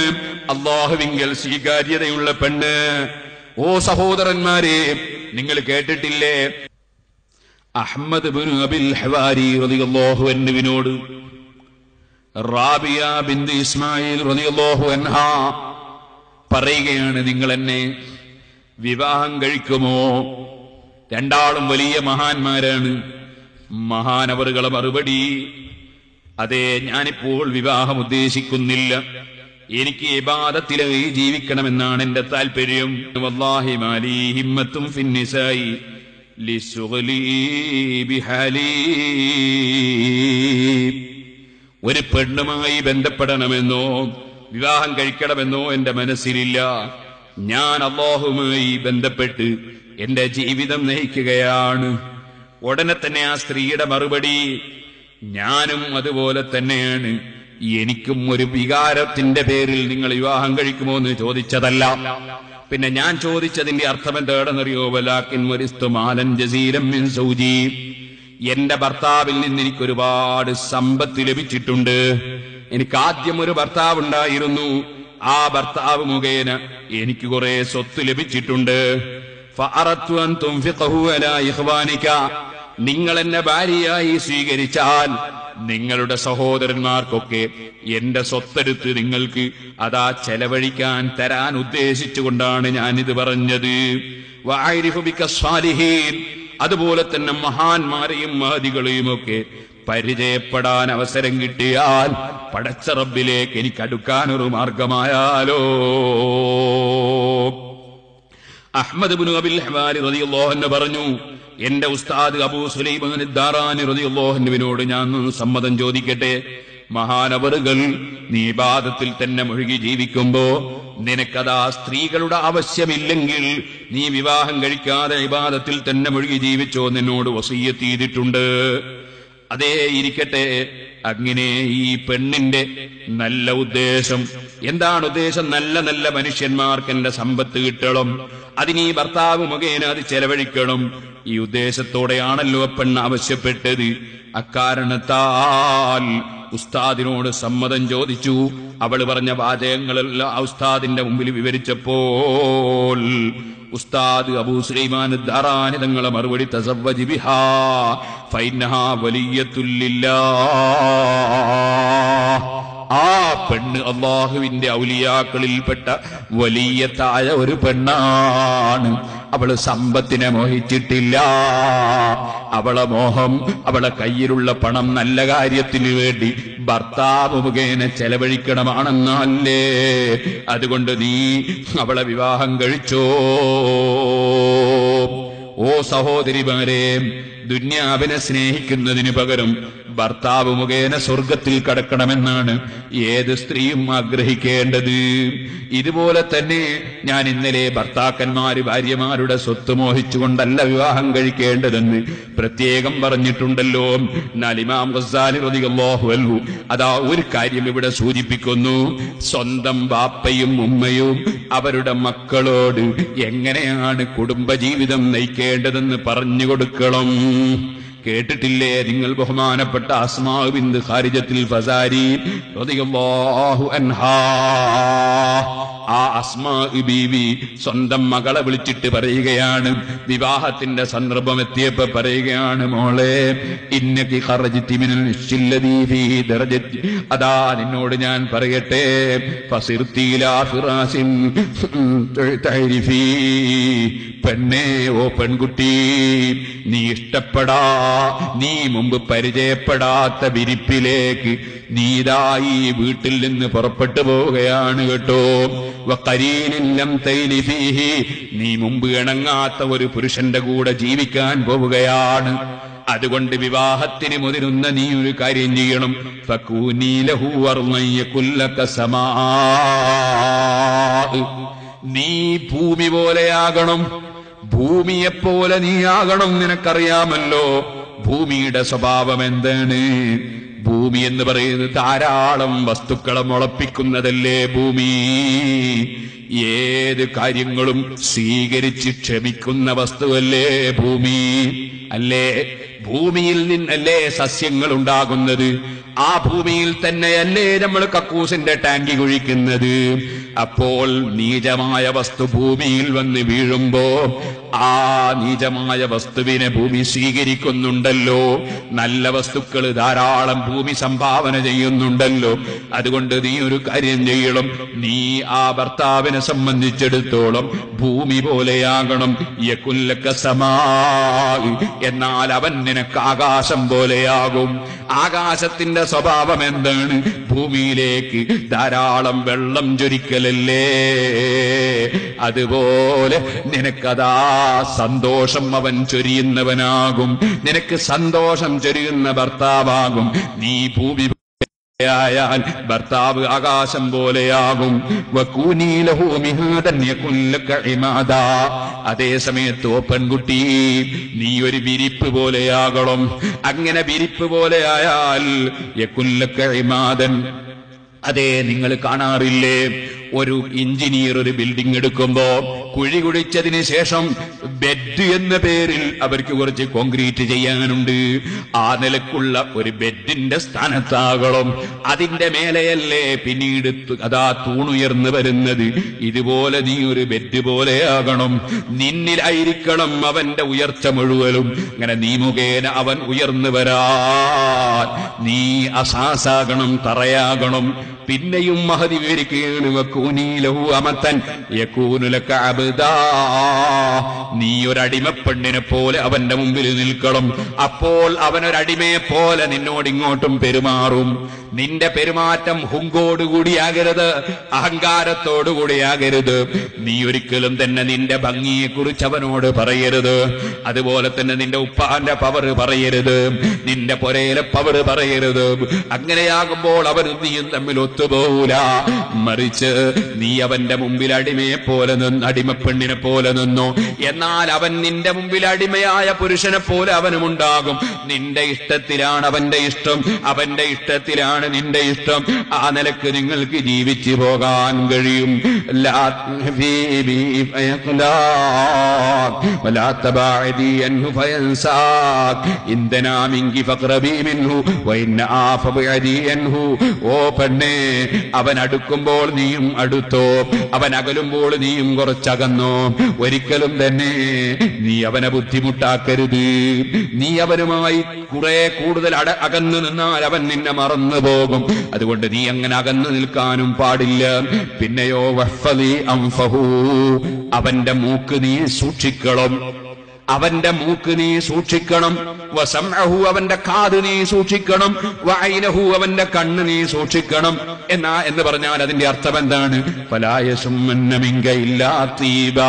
അല്ലാഹുവിങ്കൽ സ്വീകാര്യതയുള്ള പെണ്ണ്. ഓ സഹോദരന്മാരെ, നിങ്ങൾ കേട്ടിട്ടില്ലേ, അഹ്മദ് ഇബ്നു അബിൽ ഹവാരി റളിയല്ലാഹു അൻഹുവിനോട് റാബിയ ബിൻത് ഇസ്മായിൽ റളിയല്ലാഹു അൻഹാ പറയുകയാണ്, നിങ്ങൾ എന്നെ വിവാഹം കഴിക്കുമോ? രണ്ടാളും വലിയ മഹാന്മാരാണ്. മഹാനവറുകളെ മറുപടി, അതെ, ഞാനിപ്പോൾ വിവാഹം ഉദ്ദേശിക്കുന്നില്ല, എനിക്ക് ഇബാദത്തിലായി ജീവിക്കണമെന്നാണ് എന്റെ താല്പര്യം. വല്ലാഹി മാലി ഹിമ്മത്തും ഫിന്നിസായി ലിസുഗ്ലി ബിഹാലി, ഒരു പെണ്ണുമായി ബന്ധപ്പെടണമെന്നോ വിവാഹം കഴിക്കണമെന്നോ എന്റെ മനസ്സിലില്ല. ഞാൻ അല്ലാഹുവുമായി ബന്ധപ്പെട്ട് എന്റെ ജീവിതം നയിക്കുകയാണ്. ഉടനെ തന്നെ ആ സ്ത്രീയുടെ മറുപടി, ഞാനും അതുപോലെ തന്നെയാണ്, എനിക്കും ഒരു വികാരത്തിന്റെ പേരിൽ നിങ്ങൾ വിവാഹം കഴിക്കുമോ എന്ന് ചോദിച്ചതല്ല. പിന്നെ ഞാൻ ചോദിച്ചതിന്റെ അർത്ഥം എന്താണെന്നറിയോ? വലാകിൻ വരിസ്തു മാലൻ ജസീരം മിൻ സൗജി, എന്റെ ഭർത്താവിൽ നിന്ന് എനിക്ക് ഒരുപാട് സമ്പത്ത് ലഭിച്ചിട്ടുണ്ട്. എനിക്ക് ആദ്യം ഒരു ഭർത്താവ് ഉണ്ടായിരുന്നു, ആ ഭർത്താവ് മുഖേന എനിക്ക് കുറെ സ്വത്ത് ലഭിച്ചിട്ടുണ്ട്. ഫഅറത്തു അൻ തുൻഫിഖഹു അലാ ഇഖ്വാനിക, നിങ്ങൾ എന്നെ ഭാര്യയായി സ്വീകരിച്ചാൽ നിങ്ങളുടെ സഹോദരന്മാർക്കൊക്കെ എന്റെ സ്വത്തെടുത്ത് നിങ്ങൾക്ക് അതാ ചെലവഴിക്കാൻ തരാൻ ഉദ്ദേശിച്ചുകൊണ്ടാണ് ഞാനിത് പറഞ്ഞത്. വഅരിഫു ബിക സ്വാലിഹീൻ, അതുപോലെ തന്നെ മഹാന്മാരെയും മഹദികളെയും ഒക്കെ പരിചയപ്പെടാൻ അവസരം കിട്ടിയാൽ പടച്ച റബ്ബിലേക്ക് എനിക്ക് അടുക്കാനൊരു മാർഗമായാലോ. അഹ്മദ് ഇബ്നു അബിൽ ഹവാരി റളിയല്ലാഹു അൻഹു പറഞ്ഞു, എന്റെ ഉസ്താദ് അബൂ സുലൈമാൻ ദാറാനി റളിയല്ലാഹു അൻഹുവിനോട് ഞാൻ സമ്മതം ചോദിക്കട്ടെ, മഹാനവറുകൾ നീ ഇബാദത്തിൽ തന്നെ മുഴുകി ജീവിക്കുമ്പോ നിനക്കതാ സ്ത്രീകളുടെ ആവശ്യമില്ലെങ്കിൽ നീ വിവാഹം കഴിക്കാതെ ഇബാദത്തിൽ തന്നെ മുഴുകി ജീവിച്ചോ, നിന്നോട് വസിയ്യത്ത് ചെയ്തിട്ടുണ്ട്. അതേ ഇരിക്കട്ടെ, അങ്ങനെ ഈ പെണ്ണിന്റെ നല്ല ഉദ്ദേശം എന്താണ്? ഉദ്ദേശം നല്ല നല്ല മനുഷ്യന്മാർക്ക് എന്റെ സമ്പത്ത് കിട്ടണം, അതിനീ ഭർത്താവ് മുഖേന അത് ചെലവഴിക്കണം. ഈ ഉദ്ദേശത്തോടെയാണല്ലോ പെണ്ണ് ആവശ്യപ്പെട്ടത്. അക്കാരണത്താൽ ഉസ്താദിനോട് സമ്മതം ചോദിച്ചു. അവൾ പറഞ്ഞ വാചകങ്ങളെല്ലാം ഉസ്താദിന്റെ മുമ്പിൽ വിവരിച്ചപ്പോൾ ഉസ്താദ് അബൂ സുലൈമാൻ ദാറാനി തങ്ങളെ മറുപടി, തസവ്വജ് ബിഹാ ഫഇന്നഹാ വലിയ്യത്തുൽ ലില്ലാഹ്. ആ പെണ്ണ് അല്ലാഹുവിന്റെ ഔലിയാക്കളിൽപ്പെട്ട വലിയത്തായ ഒരു പെണ്ണാണ്. അവള് സമ്പത്തിനെ മോഹിച്ചിട്ടില്ല. അവളെ മോഹം അവളെ കയ്യിലുള്ള പണം നല്ല കാര്യത്തിന് വേണ്ടി ഭർത്താവ് മുഖേന ചെലവഴിക്കണമാണെന്നല്ലേ. അതുകൊണ്ട് നീ അവളെ വിവാഹം കഴിച്ചോ. ഓ സഹോദരിമാരെ, ദുന്യാവിനെ സ്നേഹിക്കുന്നതിന് പകരം ഭർത്താവ് മുഖേന സ്വർഗത്തിൽ കടക്കണമെന്നാണ് ഏത് സ്ത്രീയും ആഗ്രഹിക്കേണ്ടത്. ഇതുപോലെ തന്നെ ഞാൻ ഇന്നലെ ഭർത്താക്കന്മാര് ഭാര്യമാരുടെ സ്വത്ത് മോഹിച്ചുകൊണ്ടല്ല വിവാഹം കഴിക്കേണ്ടതെന്ന് പ്രത്യേകം പറഞ്ഞിട്ടുണ്ടല്ലോ. എന്നാൽ ഇമാം ഗസ്സാലി റളിയല്ലാഹു അൻഹു അതാ ഒരു കാര്യം ഇവിടെ സൂചിപ്പിക്കുന്നു. സ്വന്തം ബാപ്പയും ഉമ്മയും അവരുടെ മക്കളോട് എങ്ങനെയാണ് കുടുംബജീവിതം നയിക്കേണ്ടതെന്ന് പറഞ്ഞു കൊടുക്കണം. കേട്ടിട്ടില്ലേ നിങ്ങൾ ബഹുമാനപ്പെട്ട അസ്മാ ബിൻത് ഖാരിജത്തുൽ ഫസാരി റളിയല്ലാഹു അൻഹാ? ആ അസ്മാ ബീവി സ്വന്തം മകളെ വിളിച്ചിട്ട് പറയുകയാണ്, വിവാഹത്തിന്റെ സന്ദർഭം എത്തിയപ്പോ പറയുകയാണ്, മോളെ ഇന്നകി ഖറജ്തി മിനൽ ഇശ്ശില്ലദീ ഫീ ദറജതി, അതാ നിന്നോട് ഞാൻ പറയട്ടെ, ഫസിർതി ഇലാ ഫിറാസിൻ തഅരിഫി, പെണ്ണേ, ഓ പെൺകുട്ടി, നീ ഇഷ്ടപ്പെടാ, നീ മുമ്പ് പരിചയപ്പെടാത്ത വിരിപ്പിലേക്ക് നീതായി വീട്ടിൽ നിന്ന് പുറപ്പെട്ടു പോവുകയാണ് കേട്ടോ. വഖരീനില്ലം തൈലി ഫീഹി, നീ മുമ്പ് ഇണങ്ങാത്ത ഒരു പുരുഷന്റെ കൂടെ ജീവിക്കാൻ പോവുകയാണ്. അതുകൊണ്ട് വിവാഹത്തിന് മുതിരുന്ന നീ ഒരു കാര്യം ചെയ്യണം. ഫകൂനി ലഹു അർളൻ യകുല്ലക സമാ, നീ ഭൂമി പോലെയാകണം, ഭൂമിയെപ്പോലെ നീ ആകണം. നിനക്കറിയാമല്ലോ ഭൂമിയുടെ സ്വഭാവം എന്താണ്? ഭൂമി എന്ന് പറയുന്നത് ധാരാളം വസ്തുക്കളെ മുളപ്പിക്കുന്നതല്ലേ ഭൂമി. ഏത് കാര്യങ്ങളും സ്വീകരിച്ച് ക്ഷമിക്കുന്ന വസ്തുവല്ലേ ഭൂമി, അല്ലേ? ഭൂമിയിൽ നിന്നല്ലേ സസ്യങ്ങൾ ഉണ്ടാകുന്നത്? ആ ഭൂമിയിൽ തന്നെയല്ലേ നമ്മൾ കക്കൂസിന്റെ ടാങ്കി കുഴിക്കുന്നത്? അപ്പോൾ നീചമായ വസ്തു ഭൂമിയിൽ വന്ന് വീഴുമ്പോ ആ നീചമായ വസ്തുവിനെ ഭൂമി സ്വീകരിക്കുന്നുണ്ടല്ലോ. നല്ല വസ്തുക്കൾ ധാരാളം ഭൂമി സംഭാവന ചെയ്യുന്നുണ്ടല്ലോ. അതുകൊണ്ട് നീ ഒരു കാര്യം ചെയ്യണം, നീ ആ ഭർത്താവിനെ സംബന്ധിച്ചിടത്തോളം ഭൂമി പോലെയാകണം. യകുല്ലക സമാ, എന്നാൽ അവൻ നിനക്ക് ആകാശം പോലെയാകും. ആകാശത്തിന്റെ സ്വഭാവം എന്താണ്? ഭൂമിയിലേക്ക് ധാരാളം വെള്ളം ചൊരിക്കലല്ലേ. അതുപോലെ നിനക്കതാ സന്തോഷം അവൻ ചൊരിയുന്നവനാകും, നിനക്ക് സന്തോഷം ചൊരിയുന്ന ഭർത്താവാകും. നീ ഭൂമി ായാൽ ഭർത്താവ് ആകാശം പോലെയാകും. അതേ സമയത്ത് ഓ പെൺകുട്ടി, നീ ഒരു വിരിപ്പ് പോലെയാകണം. അങ്ങനെ വിരിപ്പ് പോലെയായാൽ യകുല്ലക ഇമാദൻ, അതെ നിങ്ങൾ കാണാറില്ലേ, ഒരു എഞ്ചിനീയർ ഒരു ബിൽഡിംഗ് എടുക്കുമ്പോ കുഴി കുഴിച്ചതിന് ശേഷം ബെഡ് എന്ന പേരിൽ അവർക്ക് കുറച്ച് കോൺക്രീറ്റ് ചെയ്യാനുണ്ട്. ആ നിലക്കുള്ള ഒരു ബെഡിന്റെ സ്ഥാനത്താകണം. അതിന്റെ മേലെയല്ലേ പിന്നീട് അതാ തൂണുയർന്നു വരുന്നത്. ഇതുപോലെ നീ ഒരു ബെഡ് പോലെയാകണം. നിന്നിലായിരിക്കണം അവന്റെ ഉയർച്ച മുഴുവനും. അങ്ങനെ നീ മുഖേന അവൻ ഉയർന്നു വരാൻ നീ അസാസാകണം, തറയാകണം. പിന്നെയും മഹദി വിവരിക്കുകയാണ്, വകൂനി ലഹു അമതൻ യകൂനു ലക അബ്ദാ, നീ നീ ഒരടിമപ്പെണ്ണിനെ പോലെ അവന്റെ മുമ്പിൽ നിൽക്കണം. അപ്പോൾ അവനൊരടിമയെ പോലെ നിന്നോടിങ്ങോട്ടും പെരുമാറും. നിന്റെ പെരുമാറ്റം ഹുങ്കോടുകൂടിയാകരുത്, അഹങ്കാരത്തോടുകൂടിയാകരുത്. നീ ഒരിക്കലും തന്നെ നിന്റെ ഭംഗിയെക്കുറിച്ച് അവനോട് പറയരുത്. അതുപോലെ തന്നെ നിന്റെ ഉപ്പാന്റെ പവർ പറയരുത്, നിന്റെ പൊരയിലെ പവർ പറയരുത്. അങ്ങനെയാകുമ്പോൾ അവനും നീയും തമ്മിൽ ഒത്തുപോകൂല. മറിച്ച് നീ അവന്റെ മുമ്പിൽ അടിമയെ പോലെ നിന്ന്, അടിമപ്പെണ്ണിനെ പോലെ നിന്നു. എന്നാൽ അവൻ നിന്റെ മുമ്പിൽ അടിമയായ പുരുഷനെ പോലെ അവനുമുണ്ടാകും. നിന്റെ ഇഷ്ടത്തിലാണ് അവന്റെ ഇഷ്ടം, അവന്റെ ഇഷ്ടത്തിലാണ് നിന്റെ ഇഷ്ടം. ആ നിലക്ക് നിങ്ങൾക്ക് ജീവിച്ചു പോകാൻ കഴിയും. ഓ പെണ്ണേ, അവൻ അടുക്കുമ്പോൾ നീയും അടുത്തോ, അവൻ അകലുമ്പോൾ നീയും കുറച്ചകന്നോ. ഒരിക്കലും തന്നെ നീ അവനെ ബുദ്ധിമുട്ടാക്കരുത്. നീ അവനുമായി കുറെ കൂടുതൽ അകന്നു നിന്നാൽ അവൻ നിന്നെ മറന്നു പോകും. അതുകൊണ്ട് നീ അങ്ങനെ അകന്നു നിൽക്കാനും പാടില്ല. പിന്നെയോ വഹ്ഫളി അൻഫഹു, അവന്റെ മൂക്ക് നീ സൂക്ഷിക്കണം, അവന്റെ മൂക്ക് നീ സൂക്ഷിക്കണം. വസംഅഹു, അവന്റെ കാത് നീ സൂക്ഷിക്കണം. വഅൈനഹു, അവന്റെ കണ്ണ് നീ സൂക്ഷിക്കണം. എന്ന് പറഞ്ഞാൽ അതിന്റെ അർത്ഥം എന്താണ്? ഫലാ യസുമ്മന്ന മിൻക ഇല്ലാ തീബ,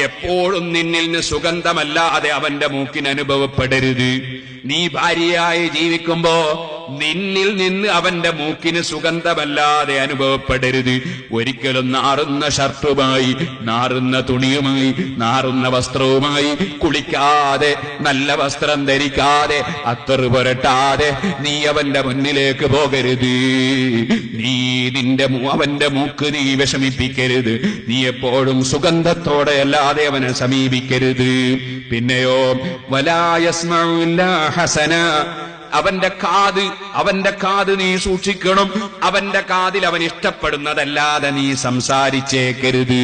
എപ്പോഴും നിന്നിൽ നിന്ന് സുഗന്ധമല്ലാതെ അവന്റെ മൂക്കിന് അനുഭവപ്പെടരുത്. നീ ഭാര്യയായി ജീവിക്കുമ്പോ നിന്നിൽ നിന്ന് അവന്റെ മൂക്കിന് സുഗന്ധമല്ലാതെ അനുഭവപ്പെടരുത്. ഒരിക്കലും നാറുന്ന ഷർട്ടുമായി, നാറുന്ന തുണിയുമായി, നാറുന്ന വസ്ത്രവുമായി കുളിക്കാതെ, നല്ല വസ്ത്രം ധരിക്കാതെ, അത്തറ് പുരട്ടാതെ നീ അവന്റെ മുന്നിലേക്ക് പോകരുത്. നീ അവന്റെ മൂക്ക് നീ വിഷമിപ്പിക്കരുത്. നീ എപ്പോഴും സുഗന്ധത്തോടെ അല്ലാതെ അവനെ സമീപിക്കരുത്. പിന്നെയോ വലാ യസ്മഉ ഇല്ലാ ഹസന, അവന്റെ കാത് നീ സൂക്ഷിക്കണം. അവന്റെ കാതിൽ അവൻ ഇഷ്ടപ്പെടുന്നതല്ലാതെ നീ സംസാരിച്ചേക്കരുത്.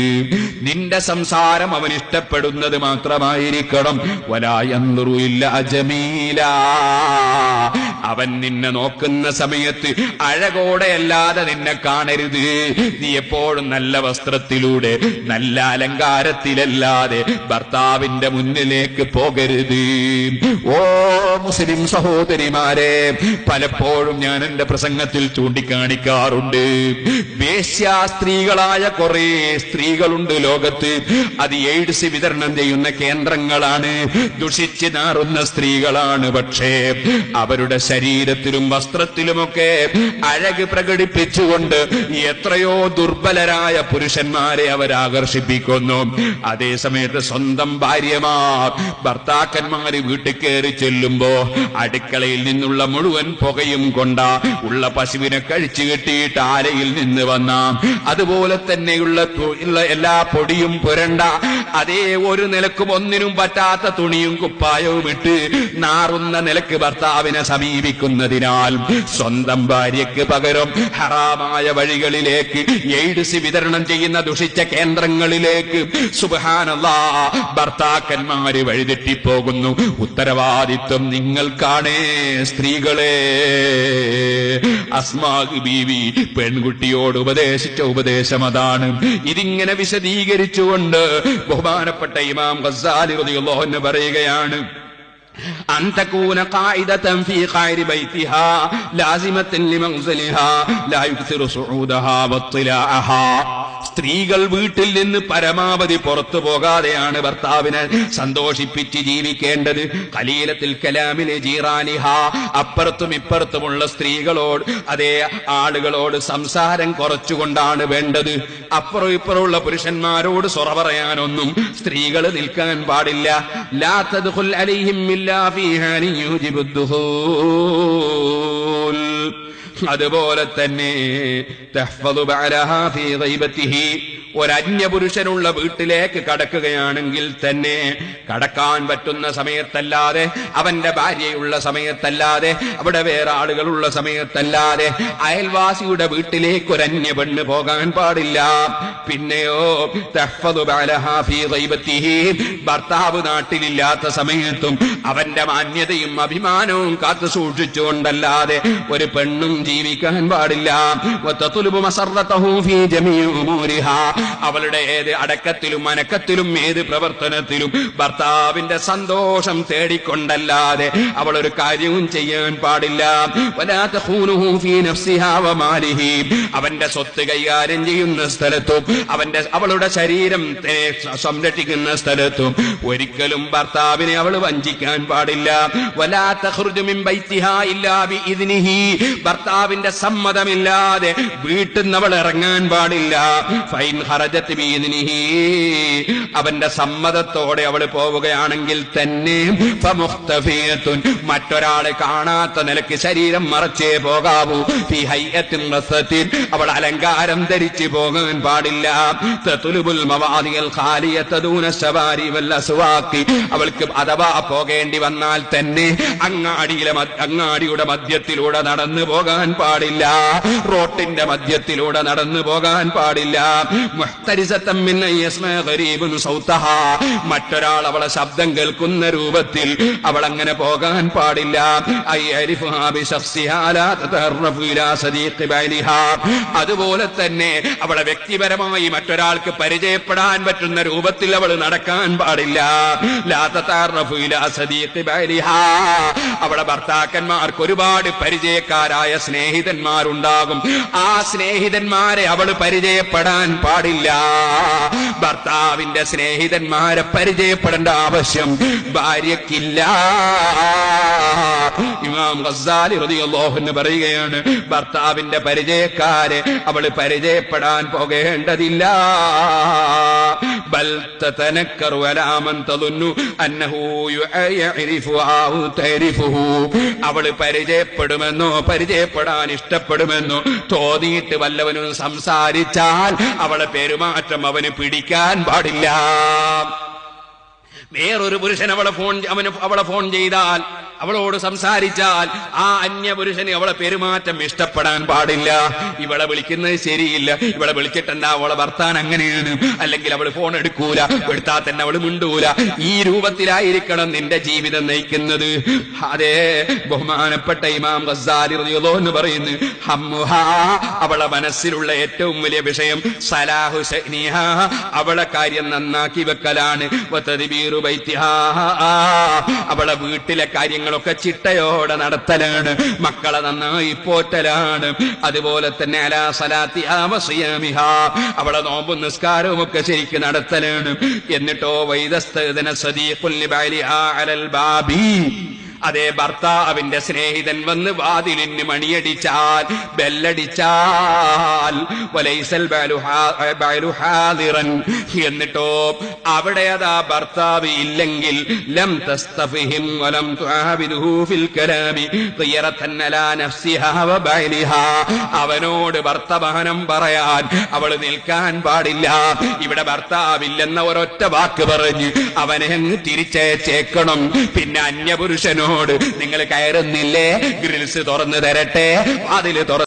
നിന്റെ സംസാരം അവൻ ഇഷ്ടപ്പെടുന്നത് മാത്രമായിരിക്കണം. വലാ യൻദുറു ഇല്ലാ ജമീല, അവൻ നിന്നെ നോക്കുന്ന സമയത്ത് അഴകോടെ അല്ലാതെ നിന്നെ കാണരുത്. നീ എപ്പോഴും നല്ല വസ്ത്രത്തിലൂടെ, നല്ല അലങ്കാരത്തിലല്ലാതെ ഭർത്താവിന്റെ മുന്നിലേക്ക് പോകരുത്. ഓ മുസ്ലിം സഹോദരിമാരെ, പലപ്പോഴും ഞാൻ എന്റെ പ്രസംഗത്തിൽ ചൂണ്ടിക്കാണിക്കാറുണ്ട്, വേശ്യാസ്ത്രീകളായ കുറെ സ്ത്രീകളുണ്ട് ലോകത്ത്. അത് എയ്ഡ്സ് വിതരണം ചെയ്യുന്ന കേന്ദ്രങ്ങളാണ്, ദുഷിച്ച് നാറുന്ന സ്ത്രീകളാണ്. പക്ഷേ അവരുടെ ശരീരത്തിലും വസ്ത്രത്തിലുമൊക്കെ അഴക് പ്രകടിപ്പിച്ചുകൊണ്ട് എത്രയോ ദുർബലരായ പുരുഷന്മാരെ അവർ ആകർഷിപ്പിക്കുന്നു. അതേസമയത്ത് സ്വന്തം ഭാര്യമാർ, ഭർത്താക്കന്മാര് വീട്ടിൽ കയറി ചെല്ലുമ്പോ അടുക്കളയിൽ നിന്നുള്ള മുഴുവൻ പുകയും കൊണ്ട ഉള്ള പശുവിനെ കഴിച്ചു കെട്ടിയിട്ട് ആലയിൽ നിന്ന് വന്ന, അതുപോലെ തന്നെയുള്ള എല്ലാ പൊടിയും പുരണ്ട, അതേ ഒരു നിലക്കും ഒന്നിനും പറ്റാത്ത തുണിയും കുപ്പായവും ഇട്ട് നാറുന്ന നിലക്ക് ഭർത്താവിനെ സമീപിക്കുന്നതിനാൽ സ്വന്തം ഭാര്യയ്ക്ക് പകരം ഹറാമായ വഴികളിലേക്ക്, എയ്ഡ്സ് വിതരണം ചെയ്യുന്ന ദുഷിച്ച കേന്ദ്രങ്ങളിലേക്ക് സുബ്ഹാനല്ലാഹ് ഭർത്താക്കന്മാര് വഴിതെറ്റിപ്പോകുന്നു. ഉത്തരവാദിത്വം നിങ്ങൾക്കാണേ സ്ത്രീകളെ. അസ്മാ ബീവി പെൺകുട്ടിയോട് ഉപദേശിച്ച ഉപദേശം അതാണ്. ഇതിങ്ങനെ വിശദീകരിച്ചുകൊണ്ട് ബഹുമാനപ്പെട്ട ഇമാം ഗസ്സാലി റളിയല്ലാഹു അൻഹു പറയുകയാണ്, أن تكون قاعدة في خير بيتها لازمة لمنزلها لا يكثر صعودها واطلاعها. സ്ത്രീകൾ വീട്ടിൽ നിന്ന് പരമാവധി പുറത്തു പോകാതെയാണ് ഭർത്താവിനെ സന്തോഷിപ്പിച്ച് ജീവിക്കേണ്ടത്. ഖലീലത്തിൽ കലാമിലെ ജീറാനിഹ, അപ്പുറത്തും ഇപ്പുറത്തുമുള്ള സ്ത്രീകളോട്, അതേ ആളുകളോട് സംസാരം കുറച്ചുകൊണ്ടാണ് വേണ്ടത്. അപ്പുറം ഇപ്പുറമുള്ള പുരുഷന്മാരോട് സൊറ പറയാനൊന്നും സ്ത്രീകൾ നിൽക്കാൻ പാടില്ല. ലാ തദ്ഖുൽ അലൈഹിം ഇല്ലാ ഫീ ഹാലിൻ യുജിബുദ്ദുഖൂൽ. അതുപോലെ തന്നെ തഹ്ഫദു ബഅലഹാ ഫീ ഗൈബതിഹി, ഒരന്യപുരുഷനുള്ള വീട്ടിലേക്ക് കടക്കുകയാണെങ്കിൽ തന്നെ കടക്കാൻ പറ്റുന്ന സമയത്തല്ലാതെ, അവന്റെ ഭാര്യയുള്ള സമയത്തല്ലാതെ, അവിടെ വേറെ ആളുകളുള്ള സമയത്തല്ലാതെ അയൽവാസിയുടെ വീട്ടിലേക്ക് ഒരന്യ പെണ്ണ് പോകാൻ പാടില്ല. പിന്നെയോ തഹ്ഫദു ബഅലഹാ ഫീ ഗൈബതിഹി, ഭർത്താവ് നാട്ടിലില്ലാത്ത സമയത്തും അവന്റെ മാന്യതയും അഭിമാനവും കാത്തു സൂക്ഷിച്ചുകൊണ്ടല്ലാതെ ഒരു പെണ്ണും ജീവിക്കാൻ പാടില്ല. വതതുലുബു മസറതഹു ഫീ ജമീഇ ഉമൂരിഹാ, അവളുടെ ഏത് അടക്കത്തിലും അനക്കത്തിലും ഏത് പ്രവർത്തനത്തിലും ഭർത്താവിന്റെ സന്തോഷം തേടിക്കൊണ്ടല്ലാതെ അവൾ ഒരു കാര്യവും ചെയ്യാൻ പാടില്ല. വലാ തഖൂനുഹു ഫീ നഫ്സിഹാ വമാലിഹി, അവന്റെ സ്വത്ത് കൈകാര്യം ചെയ്യുന്ന സ്ഥലത്തും അവളുടെ ശരീരം സംരക്ഷിക്കുന്ന സ്ഥലത്തും ഒരിക്കലും ഭർത്താവിനെ അവൾ വഞ്ചിക്കാൻ പാടില്ല. വലാ തഖ്റുജു മിൻ ബൈതിഹാ ഇല്ലാ ബിഇദ്നിഹി, ഭർത്താവിന്റെ സമ്മതമില്ലാതെ വീട്ടിൽ നിന്ന് അവൾ ഇറങ്ങാൻ പാടില്ല. ഫൈൻ ഖറജത് ബിഇദ്നിഹി, അവന്റെ സമ്മതത്തോടെ അവൾ പോവുകയാണെങ്കിൽ തന്നെ ഫമുഖ്തഫിയത്തുൻ, മറ്റൊരാളെ കാണാത്ത നിലയ്ക്ക് ശരീരം മറച്ചേ പോകാവൂ. ഫീ ഹൈഅത്തിൻ റസത്തിൻ, അവൾ അലങ്കാരം ധരിച്ചു പോകാൻ പാടില്ല. തതുലുബുൽ മവാദിൽ ഖാലിയത ദൂന ശവാരി വൽ അസ്വാഖി, അവൾക്ക് അഥവാ പോകേണ്ടി വന്നാൽ തന്നെ അങ്ങാടിയുടെ മധ്യത്തിലൂടെ നടന്നു പോകാൻ പാടില്ല, റോട്ടിന്റെ മധ്യത്തിലൂടെ നടന്നു പോകാൻ പാടില്ല. മുഹ്തരിസതൻ മിൻ യസ്മാ ഗരീബുൻ സൗതഹാ, മറ്റൊരാൾ അവളെ ശബ്ദം കേൾക്കുന്ന രൂപത്തിൽ അവൾ അങ്ങനെ പോകാൻ പാടില്ല. അയ്യരിഫുഹാ ബിശഖ്സിഹാ ലാ തതറഫു ഇലാ സദീഖി ബൈലിഹാ, അതുപോലെ തന്നെ അവളെ വ്യക്തിപരമായി മറ്റൊരാൾക്ക് പരിചയപ്പെടാൻ പറ്റുന്ന രൂപത്തിൽ അവൾ നടക്കാൻ പാടില്ല. ലാ തതറഫു ഇലാ സദീഖി ബൈലിഹാ, അവളെ ഭർത്താക്കന്മാർക്ക് ഒരുപാട് പരിചയക്കാരായ സ്നേഹിതന്മാരുണ്ടാകും. ആ സ്നേഹിതന്മാരെ അവൾ പരിചയപ്പെടാൻ പാടില്ല. ഭർത്താവിന്റെ സ്നേഹിതന്മാരെ പരിചയപ്പെടേണ്ട ആവശ്യം ഭാര്യയ്ക്കില്ല. ഇമാം ഗസ്സാലി റളിയല്ലാഹു അൻഹു പറയുകയാണ്, ഭർത്താവിന്റെ പരിചയക്കാരെ അവൾ പരിചയപ്പെടാൻ പോകേണ്ടതില്ല. ബൽ തതനക്കറു അലാ മൻ തദുന്നു അന്നഹു യഅരിഫു ഔ തഅരിഫുഹു, അവൾ പരിചയപ്പെടുമെന്നോ പരിചയപ്പെടാൻ ഇഷ്ടപ്പെടുമെന്നോ തോന്നിയിട്ട് വല്ലവനും സംസാരിച്ചാൽ അവളെ പെരുമാറ്റം അവന് പിടിക്കാൻ പാടില്ല. വേറൊരു പുരുഷൻ അവളെ ഫോൺ ചെയ്താൽ, അവളോട് സംസാരിച്ചാൽ ആ അന്യപുരുഷന് അവളെ പെരുമാറ്റം ഇഷ്ടപ്പെടാൻ പാടില്ല. ഇവളെ വിളിക്കുന്നത് ശരിയില്ല, ഇവളെ വിളിച്ചിട്ടെന്താ അവളെ ഭർത്താൻ അങ്ങനെയാണ്, അല്ലെങ്കിൽ അവൾ ഫോൺ എടുക്കൂല, എടുത്താൽ തന്നെ അവൾ മിണ്ടൂല. ഈ രൂപത്തിലായിരിക്കണം നിന്റെ ജീവിതം നയിക്കുന്നത്. അതേ ബഹുമാനപ്പെട്ട ഇമാം ഗസ്സാലി റളിയല്ലാഹു അൻഹു പറയുന്നു, ഹമ്മുഹാ, അവളെ മനസ്സിലുള്ള ഏറ്റവും വലിയ വിഷയം സലാഹു ശഅനിഹാ, അവളെ കാര്യം നന്നാക്കി വെക്കലാണ്. വതദ്ബീറു ബൈതിഹാ, അവളെ വീട്ടിലെ കാര്യങ്ങളൊക്കെ ചിട്ടയോടെ നടത്തലാണ്. മക്കളെ നന്നായി പോറ്റലാണ്. അതുപോലെ തന്നെ അലാ സലാത്തിഹാ വസിയാമിഹാ, അവളെ നോമ്പും നിസ്കാരവും ഒക്കെ ശരിക്ക് നടത്തലാണ്. എന്നിട്ടോ വൈദസ്തദന സദീഖുൽ ലിബൈലിഹാ അലൽ ബാബി, അതേ ഭർത്താവിന്റെ സ്നേഹിതൻ വന്ന് വാതിലിന് മണിയടിച്ചാൽ, ബെല്ലടിച്ചാൽ, വലൈസൽ ബഅലു ഹാദിറൻ, എന്നിട്ടോ അവിടെ അതാ ഭർത്താവ് ഇല്ലെങ്കിൽ ലം തസ്തഫിഹിം വലം തുആബിദുഹു ഫിൽ കലാമി ഖിയറതൻ അലാ നഫ്സിഹാ വബൈലിഹാ, അവനോട് വർത്തമാനം പറയാൻ അവൾ നിൽക്കാൻ പാടില്ല. ഇവിടെ ഭർത്താവില്ലെന്ന ഒരൊറ്റ വാക്ക് പറഞ്ഞ് അവനെ അങ്ങ് തിരിച്ചേക്കണം. പിന്നെ അന്യപുരുഷനോ നിങ്ങൾ കയറുന്നില്ലേ, ഗ്രിൽസ് തുറന്നു തരട്ടെ, അതില് തുറ